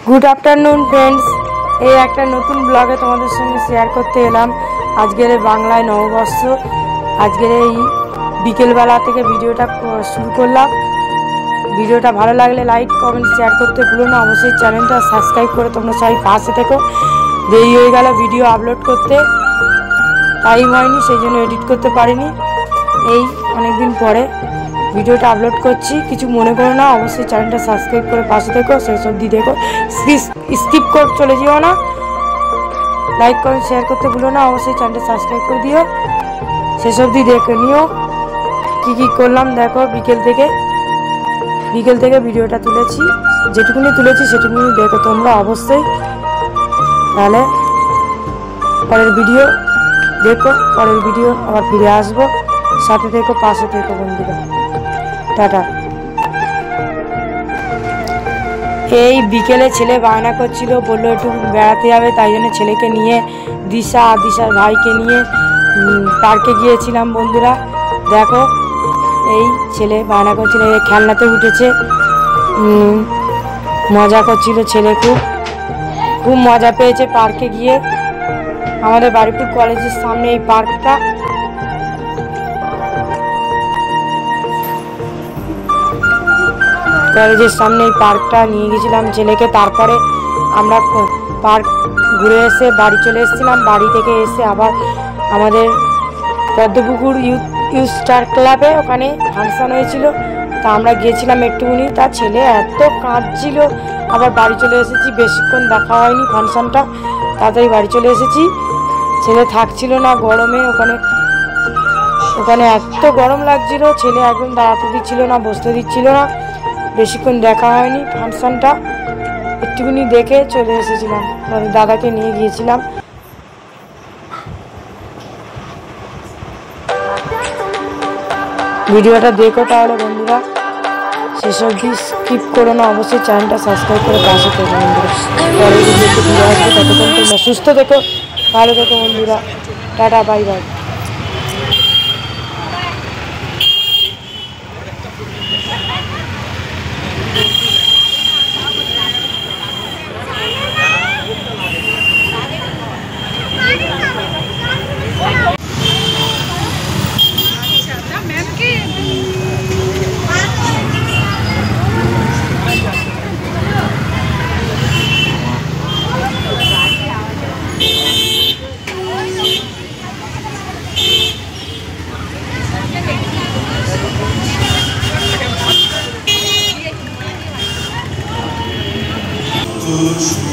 Good afternoon friends এই একটা নতুন ব্লগে তোমাদের সঙ্গে শেয়ার করতে এলাম। আজকের বাংলায় নববর্ষ, আজকের এই বিকেলবেলা থেকে ভিডিওটা শুরু করলাম। ভিডিওটা ভালো লাগলে লাইক কমেন্ট শেয়ার করতে ভুলো না। অবশ্যই চ্যানেলটা সাবস্ক্রাইব করে তোমরা সবাই পাশে থেকো। দেরি হয়ে গেল ভিডিও আপলোড করতে, টাইম হয়নি, সেই জন্য এডিট করতে পারিনি। এই অনেকদিন পরে ভিডিওটা আপলোড করছি, কিছু মনে করো না। অবশ্যই চ্যানেলটা সাবস্ক্রাইব করে পাশে থেকো, সেই সব দিয়ে দেখো, স্কিপ করে চলে যেও না। লাইক কমেন্ট শেয়ার করতে ভুলো না। অবশ্যই চ্যানেলটা সাবস্ক্রাইব করে দিও, সেসব দিয়ে দেখে নিও কী কী করলাম। দেখো বিকেল থেকে ভিডিওটা তুলেছি, যেটুকুনি তুলেছি সেটুকুনি দেখো তোমরা অবশ্যই। তাহলে পরের ভিডিও দেখো, পরের ভিডিও আবার ফিরে আসবো। সাথে থেকো, পাশে থেকো বন্ধুরা। টাটা। এই বিকেলে ছেলে বায়না করছিল, বললো একটু বেড়াতে যাবে, তাই জন্য ছেলেকে নিয়ে দিশার ভাইকে নিয়ে পার্কে গিয়েছিলাম বন্ধুরা। দেখো এই ছেলে বায়না করছিল, এই খেলনাতে উঠেছে, মজা করছিল ছেলে, খুব মজা পেয়েছে পার্কে গিয়ে। আমাদের বারুইপুর কলেজের সামনে এই পার্কটা। কলেজের সামনে এই পার্কটা নিয়ে গেছিলাম ছেলেকে। তারপরে আমরা পার্ক ঘুরে এসে বাড়ি চলে এসেছিলাম। বাড়ি থেকে এসে আবার আমাদের পদ্মপুকুর ইউথ স্টার ক্লাবে ওখানে ফাংশন হয়েছিল, তা আমরা গিয়েছিলাম একটুখানি। তার ছেলে এত কাঁদছিল, আবার বাড়ি চলে এসেছি। বেশিক্ষণ দেখা হয়নি ফাংশনটা, তাড়াতাড়ি বাড়ি চলে এসেছি। ছেলে থাকছিল না গরমে, ওখানে এত গরম লাগছিল, ছেলে একদম দাঁড়াতে দিচ্ছিল না, বসতে দিচ্ছিল না। বেশিক্ষণ দেখা হয়নি ফাংশনটা, একটুখানি দেখে চলে এসেছিলাম। আমাদের দাদাকে নিয়ে গিয়েছিলাম। ভিডিওটা দেখো তাহলে বন্ধুরা, সেসব দিয়ে স্কিপ করো না। অবশ্যই চ্যানেলটা সাবস্ক্রাইব করে পাশে থেকো বন্ধুরা। পরের ভিডিওতে ফিরে আসবে, ততক্ষণ তোমরা সুস্থ থেকো, ভালো থেকো বন্ধুরা। Tata, bye bye. Push